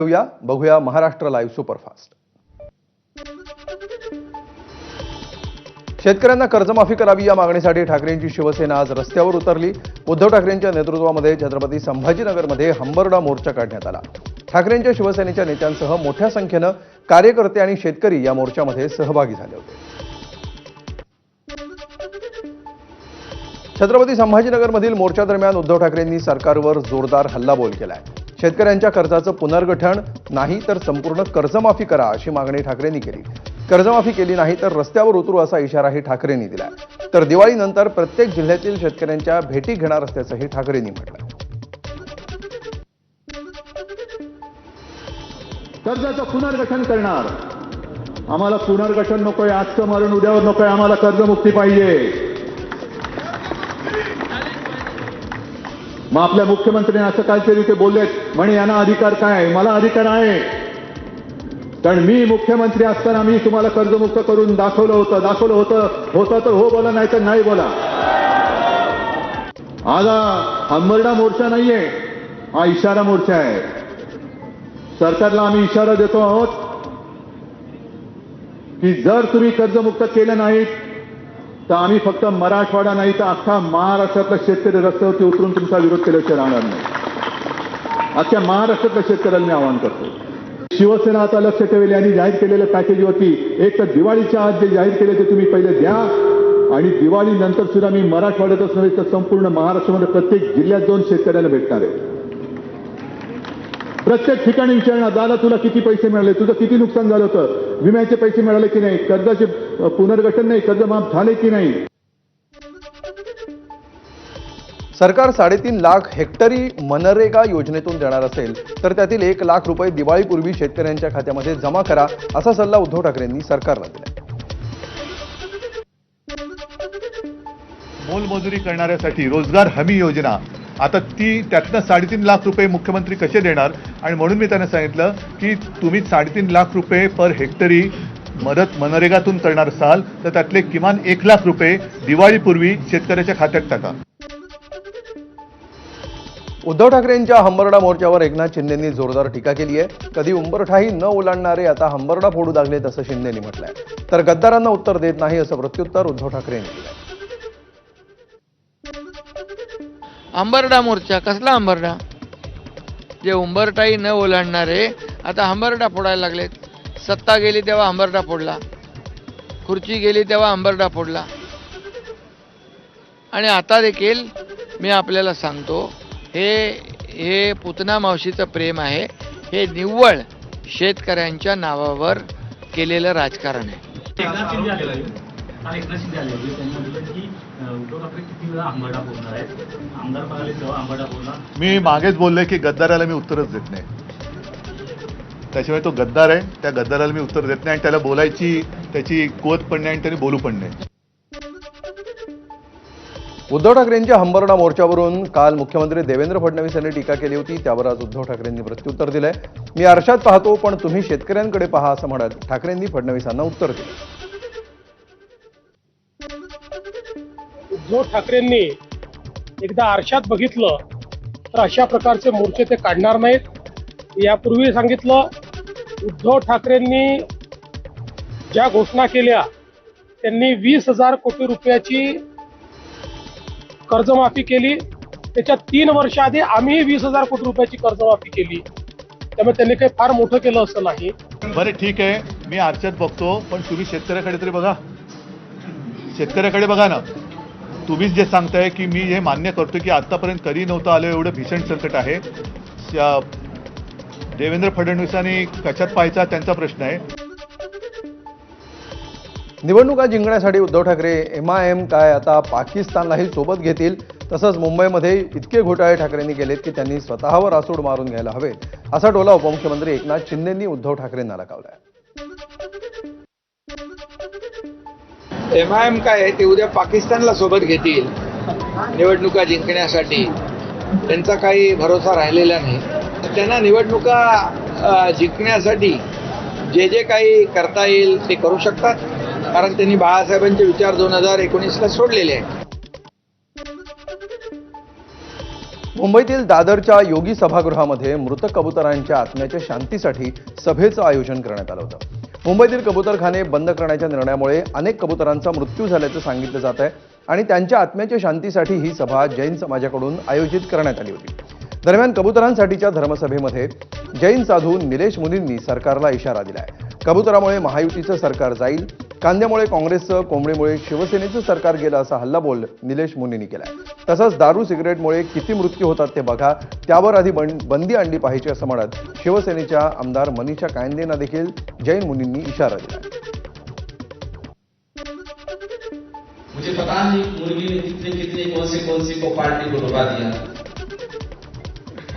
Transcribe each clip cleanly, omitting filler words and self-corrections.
बघूया Maharashtra live superfast. शेतकऱ्यांना कर्जमाफी करावी या मागणीसाठी ठाकरेंची शिवसेना आज रस्त्यावर उतरली। उद्धव ठाकरेंच्या नेतृत्वामध्ये छत्रपती संभाजीनगरमध्ये हंबरडा मोर्चा काढण्यात आला। ठाकरेंच्या शिवसेनेच्या नेत्यांसह मोठ्या संख्येने कार्यकर्ते आणि शेतकरी या मोर्चामध्ये सहभागी झाले होते। छत्रपती संभाजीनगरमधील मोर्चा दरम्यान उद्धव ठाकरेंनी सरकारवर जोरदार हल्लाबोल केलाय। शेतकऱ्यांच्या कर्जाचं पुनर्गठन नाही तर संपूर्ण कर्जमाफी करा अशी मागणी ठाकरेंनी केली। कर्जमाफी केली नाही तर रस्त्यावर उतरू असा इशाराही ठाकरेंनी दिलाय। तर दिवाळीनंतर प्रत्येक जिल्ह्यातील शेतकऱ्यांच्या भेटी घेणार असल्याचंही ठाकरेंनी म्हटलं। कर्जाचं पुनर्गठन करणार, आम्हाला पुनर्गठन नकोय, आजचं मरण उद्यावर नकोय, आम्हाला कर्जमुक्ती पाहिजे। मग आपल्या मुख्यमंत्र्यांनी असं काहीतरी ते बोललेत म्हणे यांना अधिकार काय, मला अधिकार आहे, कारण मी मुख्यमंत्री असताना मी तुम्हाला कर्जमुक्त करून दाखवलं होतं तर हो बोला, नाही तर नाही बोला। आज हंबरडा मोर्चा नाहीये, हा इशारा मोर्चा आहे। सरकारला आम्ही इशारा देतो आहोत की जर तुम्ही कर्जमुक्त केलं नाहीत तर आम्ही फक्त मराठवाडा नाही तर अख्खा महाराष्ट्रातला शेतकरी रस्त्यावरती उतरून तुमचा विरोध केल्याशिवाय राहणार नाही। अख्ख्या महाराष्ट्रातल्या शेतकऱ्यांना मी आवाहन करतो, शिवसेना आता लक्ष ठेवेल यांनी जाहीर केलेल्या पॅकेजवरती एक तर दिवाळीच्या आज जे जाहीर केले ते तुम्ही पहिले द्या, आणि दिवाळीनंतर सुद्धा मी मराठवाड्यातच नव्हे तर संपूर्ण महाराष्ट्रामध्ये प्रत्येक जिल्ह्यात जाऊन शेतकऱ्यांना भेटणार आहे। प्रत्येक ठिकाणी विचारणार, दादा तुला किती पैसे मिळाले, तुझं किती नुकसान झालं होतं, विम्याचे पैसे मिळाले की नाही, कर्जाचे पुनर्गठन नाही, कर्ज माफ झाले की नाही। सरकार 3.5 लाख हेक्टरी मनरेगा योजनेतून देणार असेल तर त्यातील 1 लाख रुपये दिवाळीपूर्वी शेतकऱ्यांच्या खात्यामध्ये जमा करा असा सल्ला उद्धव ठाकरेंनी सरकारला दिला। मोलमजुरी करणाऱ्यासाठी रोजगार हमी योजना, आता त्यातनं 3.5 लाख रुपये मुख्यमंत्री कसे देणार, आणि म्हणून मी त्यांना सांगितलं की तुम्ही 3.5 लाख रुपये पर हेक्टरी मदत मनरेगातून करणार असाल तर त्यातले किमान 1 लाख रुपये दिवाळीपूर्वी शेतकऱ्याच्या खात्यात टाका। उद्धव ठाकरेंच्या हंबरडा मोर्चावर एकनाथ शिंदेंनी जोरदार टीका केली आहे। कधी उंबरठाही न ओलांडणारे आता हंबरडा फोडू लागलेत असं शिंदेंनी म्हटलंय। तर गद्दारांना उत्तर देत नाही असं प्रत्युत्तर उद्धव ठाकरेंनी दिलंय। हंबरडा मोर्चा कसला हंबरडा, जे उंबरठाई न ओलांडणारे आता हंबरडा फोडायला लागलेत। सत्ता गेली तेव्हा हंबरडा फोडला, खुर्ची गेली तेव्हा हंबरडा फोडला, आणि आता देखील मी आपल्याला सांगतो हे पुतना मावशीचं प्रेम आहे, हे निव्वळ शेतकऱ्यांच्या नावावर केलेलं राजकारण आहे। मी मागेच बोललोय की गद्दाराला मी उत्तरच देत नाही, त्याशिवाय तो गद्दार आहे, त्या गद्दाराला मी उत्तर देत नाही, आणि त्याला बोलायची त्याची कुवत पण नाही आणि त्याने बोलू पण नाही। उद्धव ठाकरेंच्या हंबरडा मोर्चावरून काल मुख्यमंत्री देवेंद्र फडणवीस यांनी टीका केली होती, त्यावर आज उद्धव ठाकरेंनी प्रत्युत्तर दिलंय। मी आरशात पाहतो पण तुम्ही शेतकऱ्यांकडे पहा असं म्हणत ठाकरेंनी फडणवीसांना उत्तर दिलं। उद्धव ठाकरेंनी एकदा आरशात बघितलं तर अशा प्रकारचे मोर्चे ते काढणार नाहीत। यापूर्वी सांगितलं, उद्धव ठाकरेंनी ज्या घोषणा केल्या त्यांनी 20,000 कोटी रुपयाची कर्जमाफी केली, त्याच्या 3 वर्ष आधी आम्ही 20,000 कोटी रुपयाची कर्जमाफी केली, त्यामुळे त्यांनी काही फार मोठं केलं असं नाही। बरं ठीक आहे, मी आरशात बघतो पण तुम्ही शेतकऱ्याकडे तरी बघा, शेतकऱ्याकडे बघा ना। तुम्हीच जे सांगताय की मी हे मान्य करतो की आतापर्यंत कधी नव्हतं आलं एवढं भीषण संकट आहे, देवेंद्र फडणवीसांनी कशात पाहायचा त्यांचा प्रश्न आहे। निवडणुका जिंकण्यासाठी उद्धव ठाकरे MIM काय आता पाकिस्तानलाही सोबत घेतील, तसंच मुंबईमध्ये इतके घोटाळे ठाकरेंनी केलेत की त्यांनी स्वतःवर आसूड मारून घ्यायला हवेत असा टोला उपमुख्यमंत्री एकनाथ शिंदेंनी उद्धव ठाकरेंना लगावलाय। MIM काय आहे ते उद्या पाकिस्तानला सोबत घेतील निवडणुका जिंकण्यासाठी, त्यांचा काही भरोसा राहिलेला नाही। त्यांना निवडणुका जिंकण्यासाठी जे काही करता येईल ते करू शकतात, कारण त्यांनी बाळासाहेबांचे विचार 2019ला सोडलेले आहेत। मुंबईतील दादरच्या योगी सभागृहामध्ये मृत कबुतरांच्या आत्म्याच्या शांतीसाठी सभेचं आयोजन करण्यात आलं होतं. मुंबईतील कबुतरखाने बंद करण्याच्या निर्णयामुळे अनेक कबुतरांचा मृत्यू झाल्याचं सांगितलं जात आहे आणि त्यांच्या आत्म्याच्या शांतीसाठी ही सभा जैन समाजाकडून आयोजित करण्यात आली होती. दरम्यान कबुतरांसाठीच्या धर्मसभेमध्ये जैन साधू निलेश मुनींनी सरकारला इशारा दिलाय. कबुतरामुळे महायुतीचं सरकार जाईल, कांद्यामुळे काँग्रेसचं, कोंबडीमुळे शिवसेनेचं सरकार गेलं असा हल्लाबोल निलेश मुनींनी केलाय. तसंच दारू सिगरेटमुळे किती मृत्यू होतात ते बघा, त्यावर आधी बंदी आणली पाहिजे असं म्हणत शिवसेनेच्या आमदार मनीषा कायंदेंना देखील जैन मुनींनी इशारा दिलाय. मुझे पता नहीं मुर्गी ने कितने कितने कौन सी को पार्टी को डुबा दिया.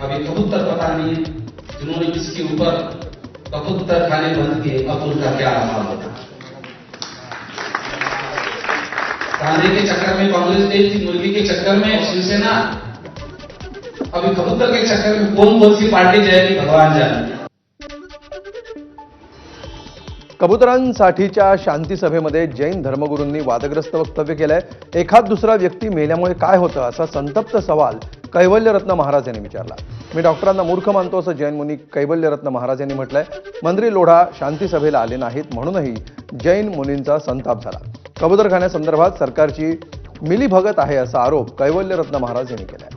अभी कबूतर पता नहीं जिन्होंने किसके ऊपर कबूतर खाने बंद किए, अब उनका क्या हाल होगा. कांदे के चक्कर में कांग्रेस गई थी, मुर्गी के चक्कर में शिवसेना, अभी कबूतर के चक्कर में कौन सी पार्टी जाएगी भगवान जाने. कबुतरांसाठीच्या शांती सभेमध्ये जैन धर्मगुरूंनी वादग्रस्त वक्तव्य केलंय. एखाद दुसरा व्यक्ती मेल्यामुळे काय होतं असा संतप्त सवाल कैवल्यरत्न महाराज यांनी विचारला. मी डॉक्टरांना मूर्ख मानतो असं जैन मुनी कैवल्यरत्न महाराज यांनी म्हटलंय. मंत्री लोढा शांती सभेला आले नाहीत म्हणूनही जैन मुनींचा संताप झाला. कबुतरखान्यासंदर्भात सरकारची मिलीभगत आहे असा आरोप कैवल्यरत्न महाराज यांनी केलाय.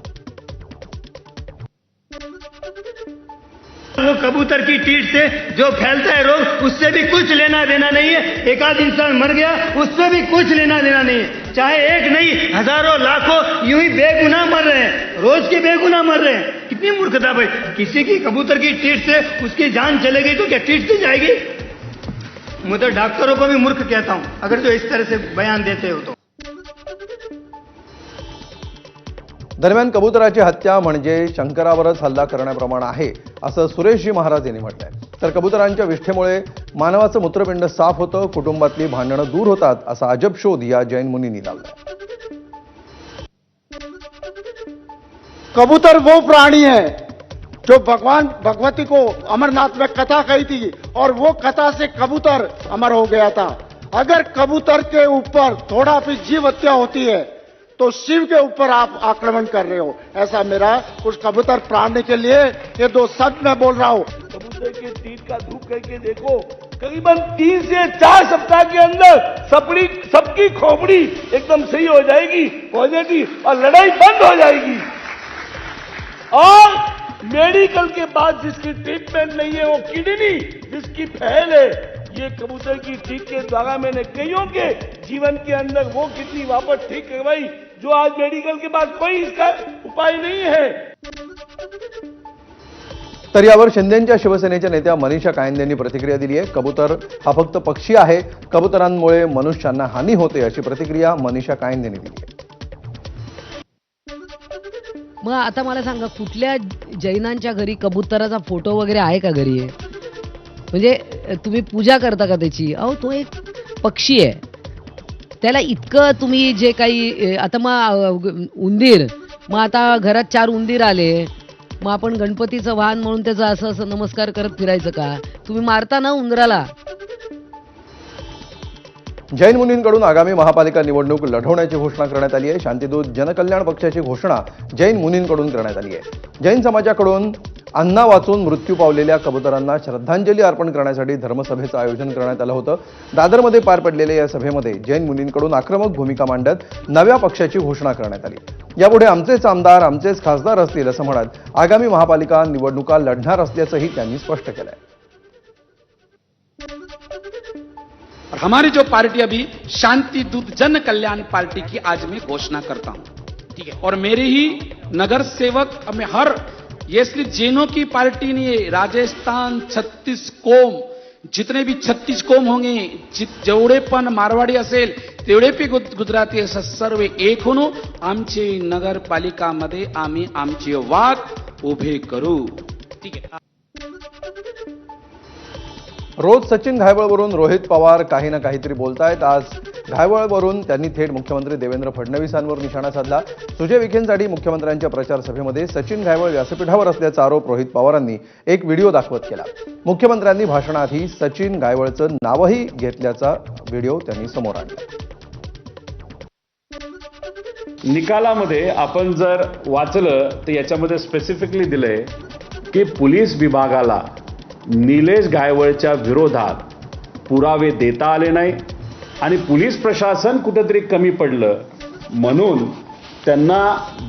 वो कबूतर की टीट से जो फैलता है रोग, उससे भी कुछ लेना देना नहीं है. एकाध इंसान मर गया, उससे भी कुछ लेना देना नहीं है. चाहे एक नहीं, हजारों लाखों यूं ही बेगुनाह मर रहे हैं, रोज के बेगुनाह मर रहे हैं. कितनी मूर्खता भाई. किसी की कबूतर की टीट से उसकी जान चलेगी तो क्या टीट से जाएगी. मैं तो डॉक्टरों को भी मूर्ख कहता हूं अगर जो इस तरह से बयान देते हो तो. दरम्यान कबुतराची हत्या म्हणजे शंकरावरच हल्ला करण्याप्रमाणे आहे असं सुरेशजी महाराज यांनी म्हटलंय. तर कबुतरांच्या विष्ठेमुळे मानवाचं मूत्रपिंड साफ होतं, कुटुंबातली भांडणं दूर होतात असा अजब शोध या जैन मुनींनी लावलाय. कबूतर वो प्राणी है जो भगवान भगवती को अमरनाथ में कथा कही थी और वो कथा से कबूतर अमर हो गया था. अगर कबूतर के ऊपर थोड़ा भी जीव हत्या होती है तो शिव के ऊपर आप आक्रमण कर रहे हो. ऐसा मेरा उस कबूतर प्राणी के लिए ये दो शब्द मैं बोल रहा हूं. कबूतर के तीर का धूप करके देखो, करीबन 3 से 4 सप्ताह के अंदर सबकी खोपड़ी एकदम सही हो जाएगी, पॉजिटिव, और लड़ाई बंद हो जाएगी. और मेडिकल के बाद जिसकी ट्रीटमेंट नहीं है, वो किडनी जिसकी फेल है, ये कबूतर की ठीक के द्वारा मैंने कईयों के जीवन के अंदर वो किडनी वापस ठीक करवाई जो आज मेडिकल के बाद कोई इसका उपाय नहीं है. तर यावर शिंदेच्या शिवसेनेच्या नेत्या मनीषा कायंदेंनी प्रतिक्रिया दिली आहे. कबूतर हा फक्त पक्षी आहे, कबुतरांमुळे मनुष्यांना हानी होते अशी प्रतिक्रिया मनीषा कायंदेंनी दिली आहे. मग आता मला सांगा, कुठल्या जैनांच्या घरी कबुतराचा फोटो वगैरे आहे का घरी? म्हणजे तुम्ही पूजा करता का त्याची? अहो, तो एक पक्षी आहे, त्याला इतकं तुम्ही जे काही आता मग उंदीर, मग आता घरात 4 उंदीर आले, मग आपण गणपतीचं वाहन म्हणून त्याचा असं असं नमस्कार करत फिरायचं का? तुम्ही मारता ना उंदराला. जैन मुनींकडून आगामी महापालिका निवडणूक लढवण्याची घोषणा करण्यात आली आहे. शांतिदूत जनकल्याण पक्षाची घोषणा जैन मुनींकडून करण्यात आली आहे. जैन समाजाकडून अन्ना वाचून मृत्यू पावलेल्या कबुतरांना श्रद्धांजली अर्पण करण्यासाठी धर्मसभेचं आयोजन करण्यात आलं होतं. दादरमध्ये पार पडलेल्या या सभेमध्ये जैन मुनींकडून आक्रमक भूमिका मांडत नव्या पक्षाची घोषणा करण्यात आली. यापुढे आमचेच आमदार, आमचेच खासदार असतील असं म्हणत आगामी महापालिका निवडणुका लढणार असल्याचंही त्यांनी स्पष्ट केलंय. और हमारी जो पार्टी अभी शांति दूत जन कल्याण पार्टी की आज मैं घोषणा करता हूं, ठीक है. और मेरे ही नगर सेवक हमें हर ये इसलिए जैनों की पार्टी नहीं है, राजस्थान 36 कोम, जितने भी 36 कोम होंगे, जेवढे पण मारवाडी असेल तेवढे पे गुजराती असं सर्व एक होऊन आमची नगरपालिकामध्ये आम्ही आमची वाद उभे करू, ठीक आहे. रोज सचिन घायवळवरून रोहित पवार काही ना काहीतरी बोलतायत. आज घायवळवरून त्यांनी थेट मुख्यमंत्री देवेंद्र फडणवीसांवर निशाणा साधला. सुजय विखेंसाठी मुख्यमंत्र्यांच्या प्रचार सभेमध्ये सचिन घायवळ व्यासपीठावर असल्याचा आरोप रोहित पवारांनी एक व्हिडिओ दाखवत केला. मुख्यमंत्र्यांनी भाषणाआधी सचिन घायवळचं नावही घेतल्याचा व्हिडिओ त्यांनी समोर आणला. निकालामध्ये आपण जर वाचलं तर याच्यामध्ये स्पेसिफिकली दिलंय की पोलीस विभागाला निलेश गायवळच्या विरोधात पुरावे देता आले नाही आणि पोलीस प्रशासन कुठेतरी कमी पडलं म्हणून त्यांना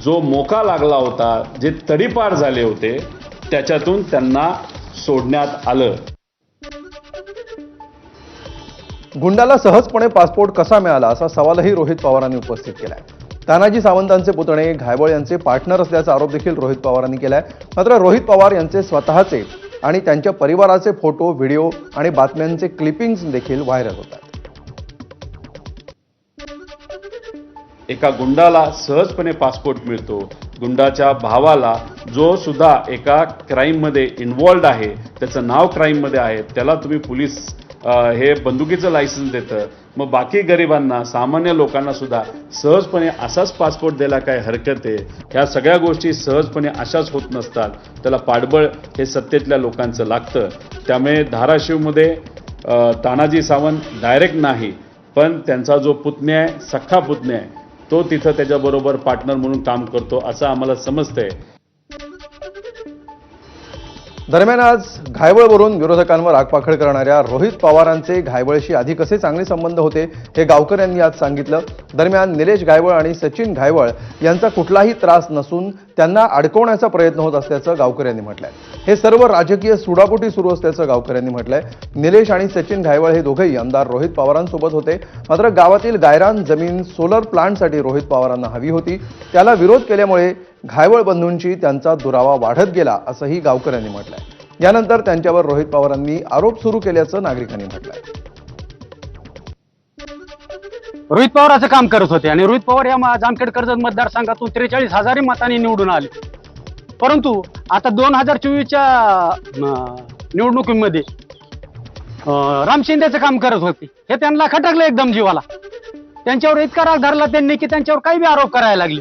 जो मोका लागला होता, जे तडीपार झाले होते, त्याच्यातून त्यांना सोडण्यात आलं. गुंडाला सहजपणे पासपोर्ट कसा मिळाला असा सवालही रोहित पवारांनी उपस्थित केलाय. तानाजी सावंतांचे पुतणे घायवळ यांचे पार्टनर असल्याचा आरोप देखील रोहित पवारांनी केलाय. मात्र रोहित पवार यांचे स्वतःचे आणि त्यांच्या परिवाराचे फोटो, व्हिडिओ आणि बातम्यांचे क्लिपिंग्स देखील व्हायरल होत आहेत. एका गुंडाला सहजपणे पासपोर्ट मिळतो. गुंडाच्या भावाला जो सुद्धा एका क्राईममध्ये इन्व्हॉल्ड आहे, त्याचं नाव क्राईममध्ये आहे, त्याला तुम्ही पोलीस हे बंदुकीचं लायसन्स देतं. मग बाकी गरिबांना, सामान्य लोकांना सुद्धा सहजपणे असाच पासपोर्ट द्यायला काय हरकत आहे? ह्या सगळ्या गोष्टी सहजपणे अशाच होत नसतात. त्याला पाठबळ हे सत्तेतल्या लोकांचं लागतं. त्यामुळे धाराशिवमध्ये तानाजी सावंत डायरेक्ट नाही, पण त्यांचा जो पुतण्या आहे, सख्खा पुतण्या आहे, तो तिथं त्याच्याबरोबर पार्टनर म्हणून काम करतो असं आम्हाला समजतंय. दरम्यान आज घायवळवरून विरोधकांवर आगपाखड करणाऱ्या रोहित पवारांचे घायवळशी आधी कसे चांगले संबंध होते हे गावकऱ्यांनी आज सांगितलं. दरम्यान निलेश घायवळ आणि सचिन घायवळ यांचा कुठलाही त्रास नसून त्यांना अडकवण्याचा प्रयत्न होत असल्याचं गावकऱ्यांनी म्हटलंय. हे सर्व राजकीय सुडापोटी सुरू असल्याचं गावकऱ्यांनी म्हटलंय. निलेश आणि सचिन घायवळ हे दोघेही आमदार रोहित पवारांसोबत होते. मात्र गावातील गायरान जमीन सोलर प्लांटसाठी रोहित पवारांना हवी होती. त्याला विरोध केल्यामुळे घायवळ बंधूंची त्यांचा दुरावा वाढत गेला असंही गावकऱ्यांनी म्हटलंय. यानंतर त्यांच्यावर रोहित पवारांनी आरोप सुरू केल्याचं नागरिकांनी म्हटलंय. रोहित पवाराचं काम करत होते आणि रोहित पवार या जामखेड कर्जत मतदारसंघातून 43,000 मतांनी निवडून आले. परंतु आता 2024च्या निवडणुकीमध्ये राम शिंदेचं काम करत होते. हे त्यांना खटकलं एकदम जीवाला. त्यांच्यावर इतका राग धरला त्यांनी की त्यांच्यावर काही बी आरोप करायला लागले.